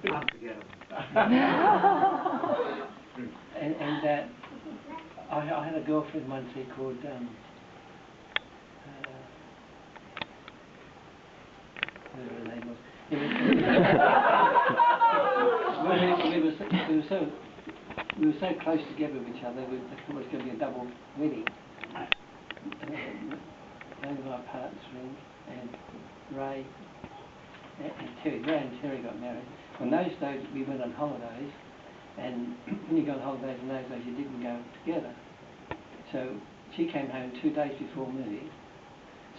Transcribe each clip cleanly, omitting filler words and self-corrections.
Can't forget them. and I had a girlfriend once here called whatever her name was. We were so close together with each other. We thought it was going to be a double wedding. One of my partners, Ring, and Ray, and Terry. Ray and Terry got married. On those days, we went on holidays, and when you go on holidays in those days, you didn't go together. So she came home 2 days before me.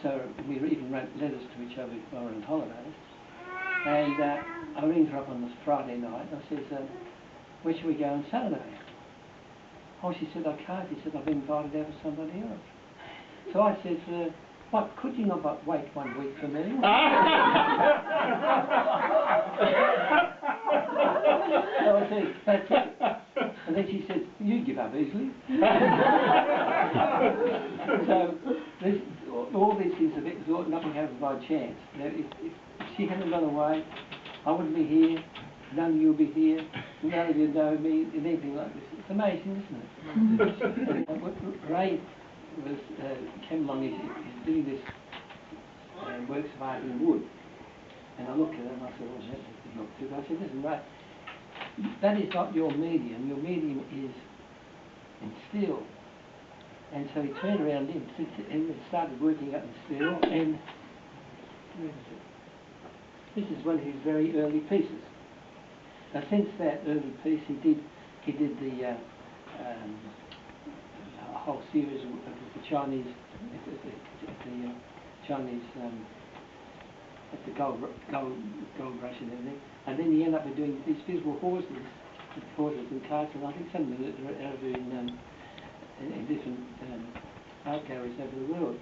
So we even wrote letters to each other while we were on holidays. And I rang her up on the Friday night. I says, where should we go on Saturday? Oh, she said, I can't. He said, I've been invited out with somebody else. So I said to her, what, could you not but wait 1 week for me? So I said, that's it. And then she said, you give up easily. So all these things, nothing happens by chance. You know, if she hadn't gone away, I wouldn't be here. None of you will be here. None of you know me, anything like this. It's amazing, isn't it? Ray came along, he's doing this works of art in wood. And I looked at it and I said, well, that does not too bad. I said, listen, Ray, that is not your medium. Your medium is in steel. And so he turned around and started working up in steel. And this is one of his very early pieces. Now, since that early piece, he did the whole series of the Chinese, Chinese at the gold rush and everything, and then he ended up with doing these beautiful horses and carts, and I think some of them are over in different art galleries over the world.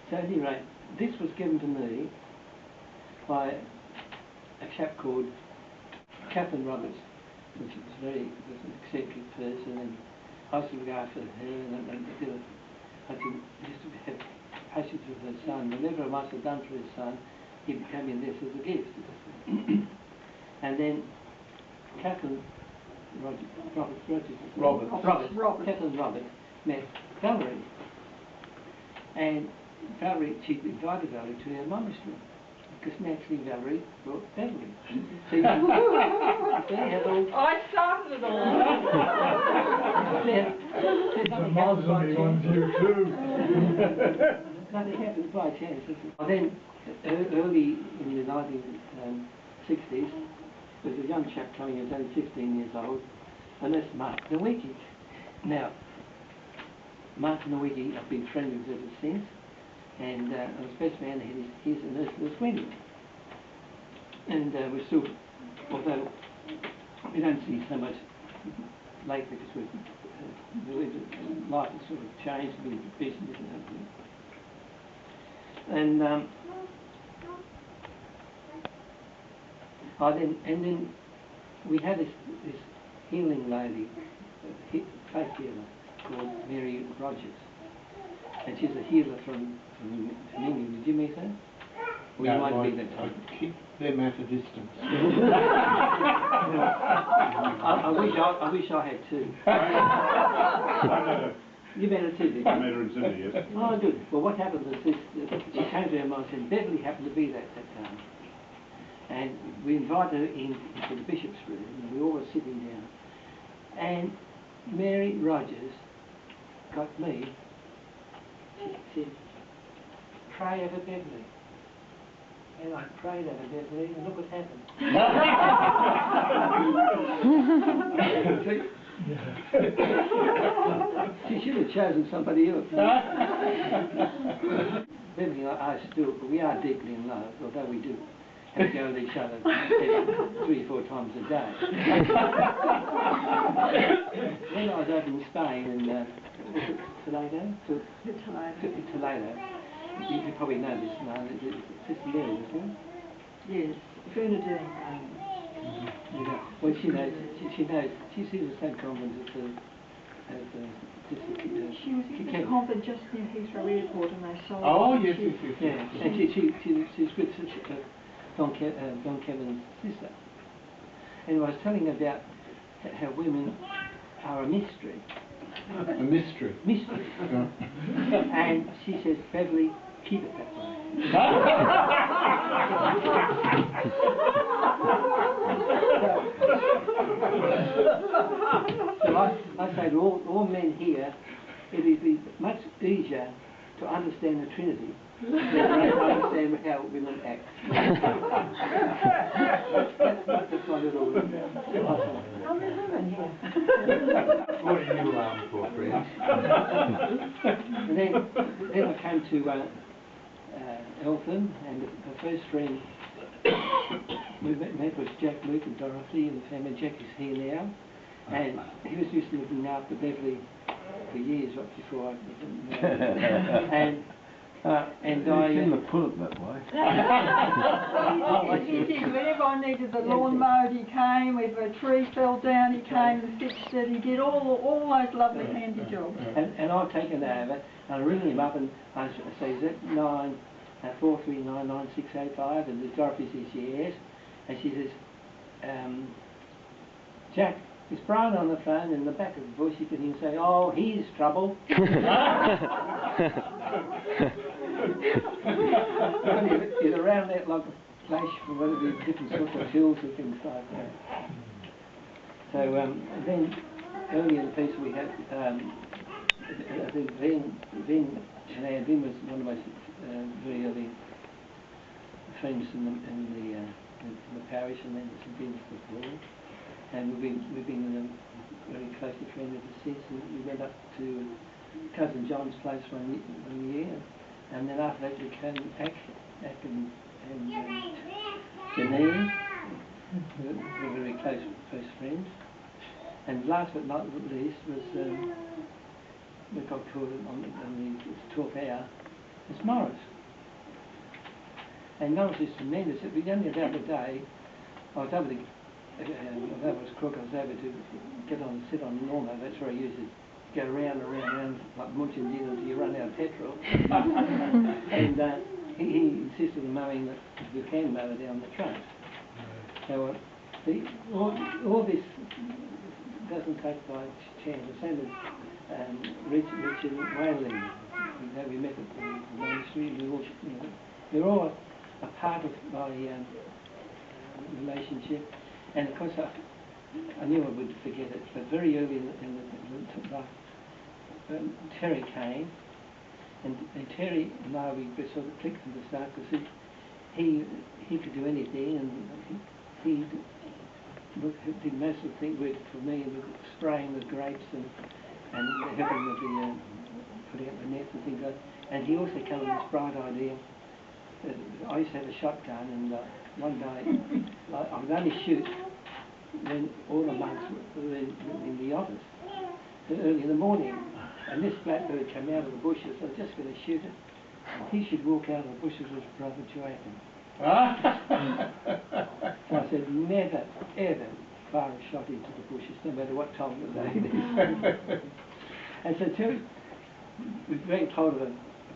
So at any rate, this was given to me by a chap called Catherine Roberts, which was an eccentric person, and I used to look after her, and I used to have passions with her son. Whatever I must have done for his son, he came in this as a gift. And then Catherine Catherine Roberts met Valerie, and Valerie, she invited Valerie to her monastery. Because naturally Valerie brought Beverly. So you I started it all. Nothing happens by chance. Then early in the 1960s, there was a young chap coming, he was only 15 years old, and that's Mark Nowicki. Now, Mark Nowicki, I've been friends with ever since. And his best man, he's an Ursula Swindon. And we're still, although we don't see so much lately because life has sort of changed, been busy and everything. And then we had this healing lady, faith healer, called Mary Rogers. And she's a healer from England. Did you meet her? No, they're Methodists. I wish I had too. You met her too, did you? I met her in Sydney, yes. Oh, good. Well, what happened was this, she came to her mum and said, Beverly happened to be there at that time. And we invited her into the bishop's room, and we all were sitting down. And Mary Rogers got me. She said, pray over Beverly. And I prayed over Beverly, and look what happened. She should have chosen somebody else. Beverly and I still, we are deeply in love, although we do have to go with each other 3 or 4 times a day. When I was over in Spain, and Toledo? You probably know this now. Sister Mary, isn't it? Yes, Bernadine. Well, she knows. She's in the same convent as she was in the convent just near Heathrow Airport, and they sold. Oh yes. Yeah, and she's with Don Kevin's sister. and I was telling about how women are a mystery. A mystery. Mystery. Yeah. And she says, Beverly, keep it that way. So I say to all men here, it would be much easier to understand the Trinity than to understand how women act. That's my little Oh, there's women here. What are you alarmed for, friend? And then I came to Eltham, and the first friend we met was Jack, Luke and Dorothy, and the family. Jack is here now, and he was used to looking after Beverly for years, right before I and I shouldn't have put it that way. He did. Whenever I needed the lawn mowed, he came. If a tree fell down, he came and fixed it. He did all those lovely handy jobs. And I've taken over, and I ring him up and I say, is that 943999685? And Dorothy says yes, and she says, Jack, is Brian on the phone? In the back of the bush you can hear him say, oh, he's trouble. He's around that like a flash from one of the different sorts of hills and things like that. So then earlier in the piece we had I think Vin was one of my very early friends in the parish, and then St Vin's before, and we've been very closely friendly ever since. And we went up to cousin John's place one year, and then after that we came Ak and Janine. We're very close friends. And last but not least was we got called on the 12th hour. It's Morris. And Morris is tremendous. It was only the other day I was able to, although it was crook, I was able to get on and sit on the lawnmower. That's where I used to go round and round like munching dinner until you run out of petrol. And he insisted on mowing the can mower down the truck. So all this doesn't take by chance. The same as Richard Whaling. We met at the monastery. We're all a part of my relationship. And of course, I knew I would forget it, but very early in the life, Terry came, and Terry and I, we sort of clicked from the start, because he could do anything, and he did most of the things for me, and spraying the grapes and helping with the putting up the nets and things like that. And he also came with this bright idea. I used to have a shotgun, and one day I would only shoot when all the monks were in the office early in the morning, and this blackbird came out of the bushes. I was just going to shoot it. He should walk out of the bushes as Brother Joachim. So I said, never ever fire a shot into the bushes, no matter what time of the day it is. And so Terry was very told of a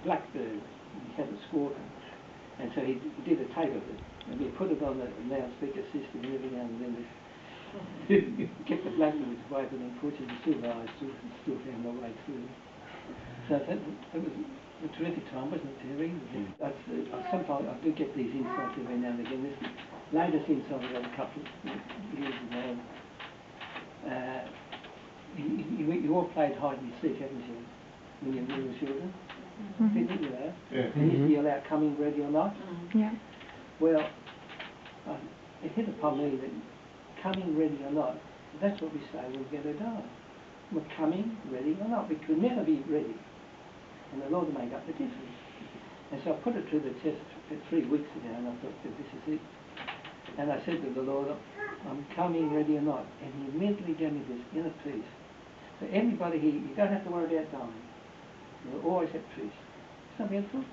blackbird. He had a squawking. And so he did a tape of it, and we put it on the loudspeaker system every now and then. Kept the blackbirds away, but unfortunately the silver eyes still found their way through. So that was a terrific time, wasn't it, Terry? Sometimes I do get these insights every now and again. This latest insight I got a couple of years ago. You all played hide and seek, haven't you, when you were little children? Didn't you know? Yeah. You used to yell out, coming, ready or not? Yeah. Well, it hit upon me that coming, ready or not, that's what we say when we're going to die. We're coming, ready or not. We could never be ready. And the Lord will make up the difference. And so I put it to the test 3 weeks ago, and I thought that this is it. And I said to the Lord, I'm coming, ready or not. And he immediately gave me this inner peace. So everybody here, you don't have to worry about dying. You'll always have peace. Isn't that beautiful?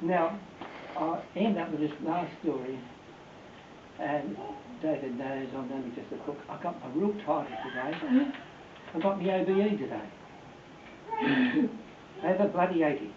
Now, I'll end up with this last story. And David knows I'm only just a cook. I got my real title today. I got my OBE today. Over bloody 80.